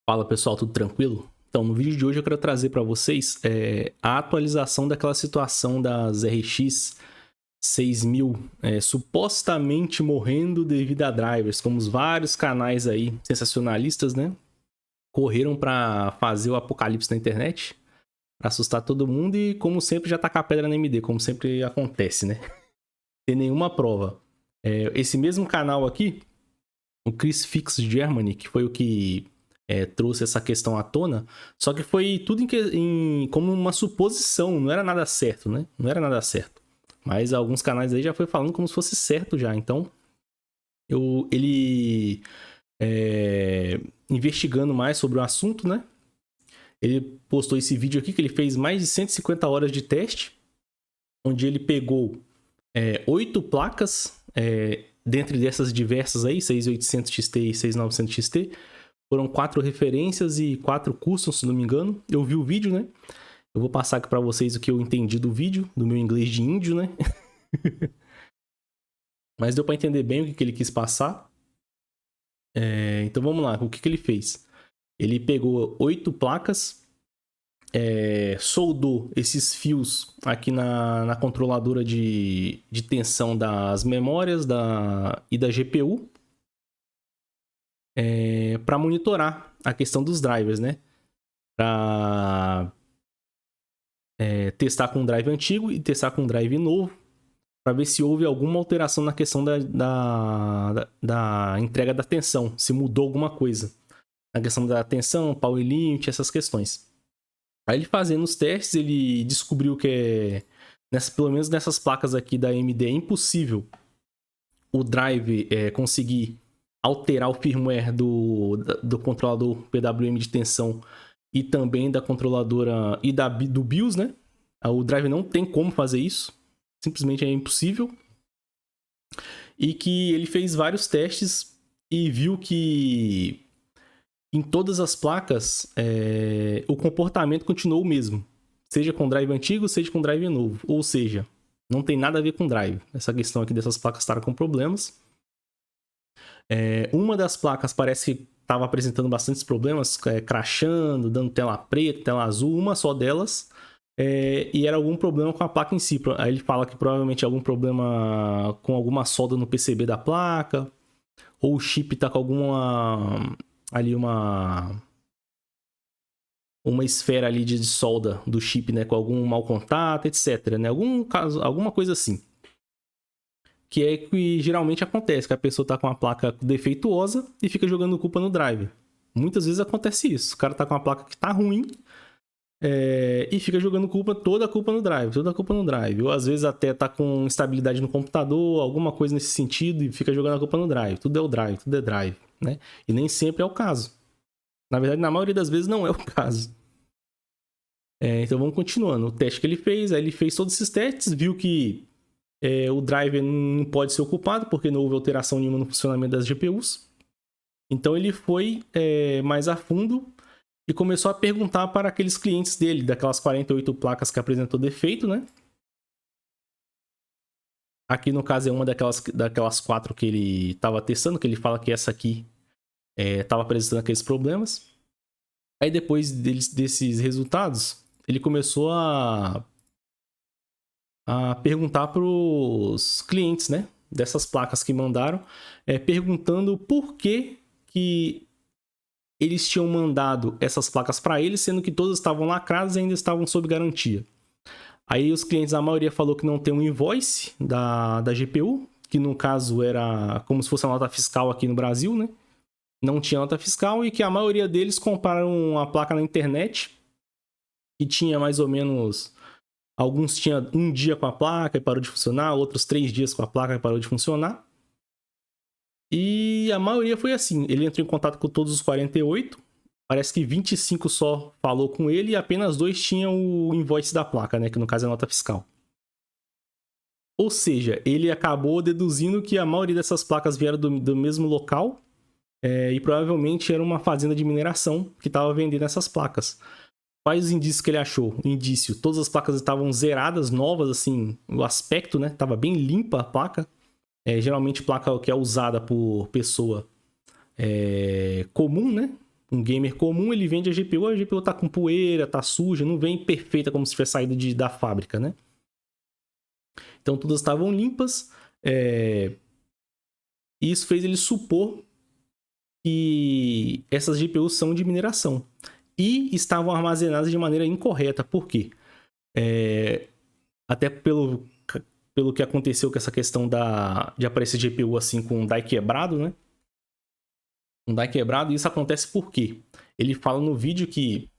Fala pessoal, tudo tranquilo? Então, no vídeo de hoje eu quero trazer para vocês a atualização daquela situação das RX 6000 supostamente morrendo devido a drivers, como os vários canais aí sensacionalistas, né? Correram para fazer o apocalipse na internet, para assustar todo mundo e, como sempre, já tacar a pedra na AMD, como sempre acontece, né? Sem nenhuma prova. Esse mesmo canal aqui, o Chris Fix Germany, que foi o que trouxe essa questão à tona, só que foi tudo como uma suposição, não era nada certo, né? Não era nada certo. Mas alguns canais aí já foi falando como se fosse certo já, então ele investigando mais sobre o assunto, né? Ele postou esse vídeo aqui que ele fez mais de 150 horas de teste, onde ele pegou 8 placas, dentre dessas diversas aí, 6800 XT e 6900 XT, foram 4 referências e 4 customs, se não me engano. Eu vi o vídeo, né? Eu vou passar aqui pra vocês o que eu entendi do vídeo, do meu inglês de índio, né? Mas deu pra entender bem o que ele quis passar. Então vamos lá, o que ele fez? Ele pegou 8 placas, soldou esses fios aqui na controladora de tensão das memórias e da GPU para monitorar a questão dos drivers, né? Para testar com um drive antigo e testar com um drive novo, para ver se houve alguma alteração na questão da entrega da tensão, se mudou alguma coisa. Na questão da tensão, power limit, essas questões. Aí ele fazendo os testes, ele descobriu que pelo menos nessas placas aqui da AMD é impossível o drive conseguir alterar o firmware do controlador PWM de tensão e também da controladora e do BIOS, né? O drive não tem como fazer isso, simplesmente é impossível. E que ele fez vários testes e viu que em todas as placas o comportamento continuou o mesmo, seja com drive antigo, seja com drive novo, ou seja, não tem nada a ver com drive. Essa questão aqui dessas placas estar com problemas. Uma das placas parece que estava apresentando bastantes problemas, crashando, dando tela preta, tela azul, uma só delas, e era algum problema com a placa em si. Aí ele fala que provavelmente algum problema com alguma solda no PCB da placa, ou o chip está com uma esfera ali de solda do chip, né, com algum mau contato, etc, né? Alguma coisa assim. Que é que geralmente acontece, que a pessoa tá com uma placa defeituosa e fica jogando culpa no drive. Muitas vezes acontece isso. O cara tá com uma placa que tá ruim e fica jogando toda a culpa no drive. Ou às vezes até tá com instabilidade no computador, alguma coisa nesse sentido, e fica jogando a culpa no drive. Tudo é drive, né? E nem sempre é o caso. Na verdade, na maioria das vezes não é o caso. Então vamos continuando. O teste que ele fez, aí ele fez todos esses testes, viu que o driver não pode ser ocupado porque não houve alteração nenhuma no funcionamento das GPUs. Então ele foi mais a fundo e começou a perguntar para aqueles clientes dele, daquelas 48 placas que apresentou defeito, né? Aqui no caso é uma daquelas 4 que ele estava testando, que ele fala que essa aqui estava apresentando aqueles problemas. Aí depois desses resultados, ele começou a perguntar para os clientes, né, dessas placas que mandaram, perguntando por que eles tinham mandado essas placas para eles, sendo que todas estavam lacradas e ainda estavam sob garantia. Aí os clientes, a maioria falou que não tem um invoice da GPU, que no caso era como se fosse a nota fiscal aqui no Brasil, né? Não tinha nota fiscal, e que a maioria deles compraram a placa na internet, que tinha mais ou menos... Alguns tinham 1 dia com a placa e parou de funcionar, outros 3 dias com a placa e parou de funcionar. E a maioria foi assim. Ele entrou em contato com todos os 48. Parece que 25 só falou com ele e apenas 2 tinham o invoice da placa, né? Que no caso é a nota fiscal. Ou seja, ele acabou deduzindo que a maioria dessas placas vieram do mesmo local e provavelmente era uma fazenda de mineração que estava vendendo essas placas. Quais os indícios que ele achou? Indício, todas as placas estavam zeradas, novas, assim, o aspecto, né? Tava bem limpa a placa. Geralmente placa que é usada por pessoa comum, né? um gamer comum, ele vende a GPU tá com poeira, tá suja, não vem perfeita como se tivesse saído da fábrica, né? Então todas estavam limpas, e isso fez ele supor que essas GPUs são de mineração e estavam armazenadas de maneira incorreta. Por quê? Até pelo que aconteceu com essa questão de aparecer GPU assim com um die quebrado, né? Um die quebrado, e isso acontece por quê? Ele fala no vídeo que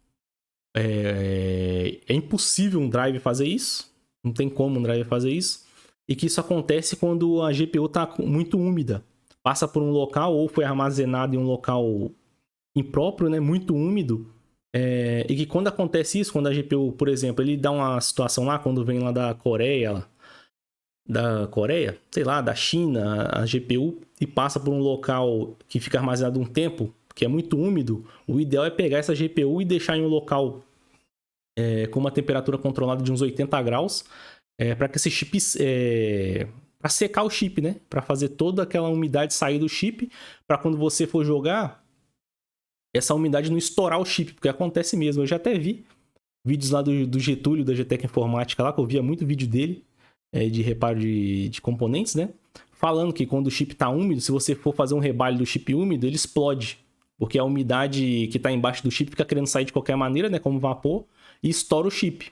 é impossível um drive fazer isso, não tem como um drive fazer isso, e que isso acontece quando a GPU está muito úmida, passa por um local ou foi armazenado em um local impróprio, né, muito úmido, e que quando acontece isso, quando a GPU, por exemplo, ele dá uma situação lá, quando vem lá da Coreia, sei lá, da China, a GPU, e passa por um local que fica armazenado um tempo, que é muito úmido, o ideal é pegar essa GPU e deixar em um local com uma temperatura controlada de uns 80 graus, para que esse chip... para secar o chip, né? Para fazer toda aquela umidade sair do chip, para quando você for jogar, essa umidade não estourar o chip, porque acontece mesmo. Eu já até vi vídeos lá do Getúlio, da GTEC Informática lá, que eu via muito vídeo dele, de reparo de componentes, né? Falando que quando o chip está úmido, se você for fazer um rebalho do chip úmido, ele explode. Porque a umidade que está embaixo do chip fica querendo sair de qualquer maneira, né? Como vapor, e estoura o chip.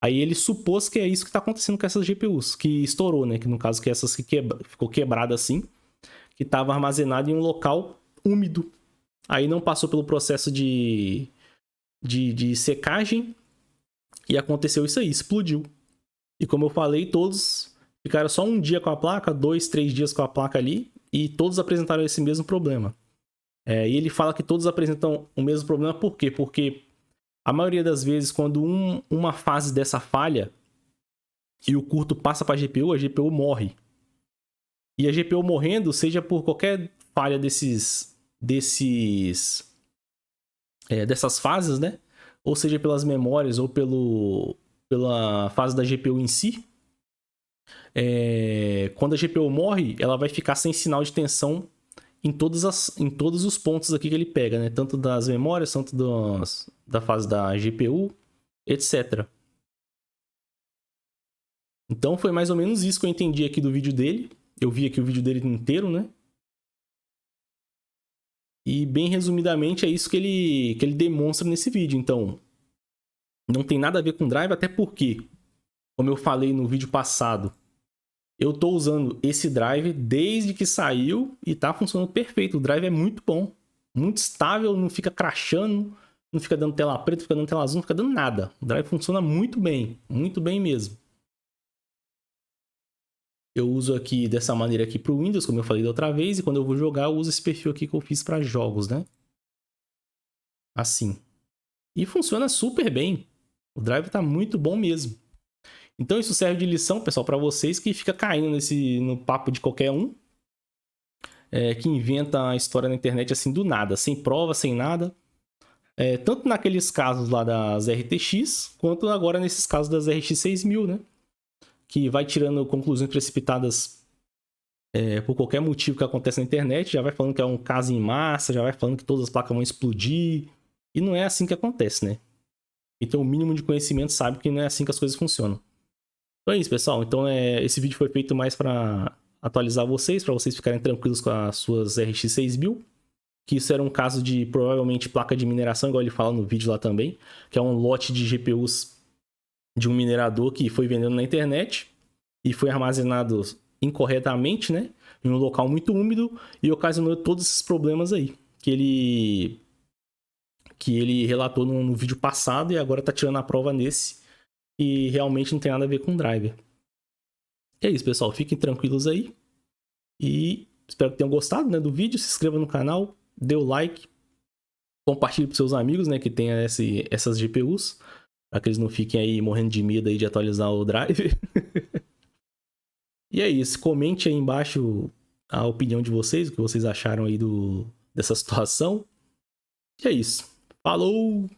Aí ele supôs que é isso que está acontecendo com essas GPUs, que estourou, né? Que no caso que essas que ficou quebrada assim, que estava armazenada em um local úmido. Aí não passou pelo processo de secagem e aconteceu isso aí, explodiu. E como eu falei, todos ficaram só um dia com a placa, 2, 3 dias com a placa ali, e todos apresentaram esse mesmo problema. E ele fala que todos apresentam o mesmo problema, por quê? Porque a maioria das vezes, quando uma fase dessa falha e o curto passa para a GPU morre. E a GPU morrendo, seja por qualquer falha dessas fases, né? Ou seja pelas memórias ou pela fase da GPU em si, quando a GPU morre, ela vai ficar sem sinal de tensão em todos os pontos aqui que ele pega, né? Tanto das memórias, tanto da fase da GPU, etc. Então foi mais ou menos isso que eu entendi aqui do vídeo dele. Eu vi aqui o vídeo dele inteiro, né? E bem resumidamente é isso que ele demonstra nesse vídeo. Então, não tem nada a ver com drive, até porque, como eu falei no vídeo passado, eu tô usando esse drive desde que saiu e tá funcionando perfeito. O drive é muito bom, muito estável, não fica crashando, não fica dando tela preta, não fica dando tela azul, não fica dando nada. O drive funciona muito bem mesmo. Eu uso aqui dessa maneira aqui pro Windows, como eu falei da outra vez, e quando eu vou jogar eu uso esse perfil aqui que eu fiz para jogos, né? Assim. E funciona super bem. O drive tá muito bom mesmo. Então isso serve de lição, pessoal, para vocês que fica caindo no papo de qualquer um, que inventa a história na internet assim do nada, sem prova, sem nada. Tanto naqueles casos lá das RTX, quanto agora nesses casos das RX 6000, né? Que vai tirando conclusões precipitadas por qualquer motivo que acontece na internet, já vai falando que é um caso em massa, já vai falando que todas as placas vão explodir. E não é assim que acontece, né? Então o mínimo de conhecimento sabe que não é assim que as coisas funcionam. Então é isso, pessoal. Então esse vídeo foi feito mais para atualizar vocês, para vocês ficarem tranquilos com as suas RX 6000. Que isso era um caso de, provavelmente, placa de mineração, igual ele fala no vídeo lá também. Que é um lote de GPUs de um minerador que foi vendendo na internet e foi armazenado incorretamente, né? Em um local muito úmido e ocasionou todos esses problemas aí. Que ele relatou no vídeo passado e agora tá tirando a prova nesse. E realmente não tem nada a ver com driver. É isso, pessoal. Fiquem tranquilos aí. E espero que tenham gostado, né, do vídeo. Se inscreva no canal, dê o like. Compartilhe para seus amigos, né, que tem essas GPUs. Para que eles não fiquem aí morrendo de medo aí de atualizar o drive. E é isso. Comente aí embaixo a opinião de vocês. O que vocês acharam aí dessa situação. E é isso. Falou!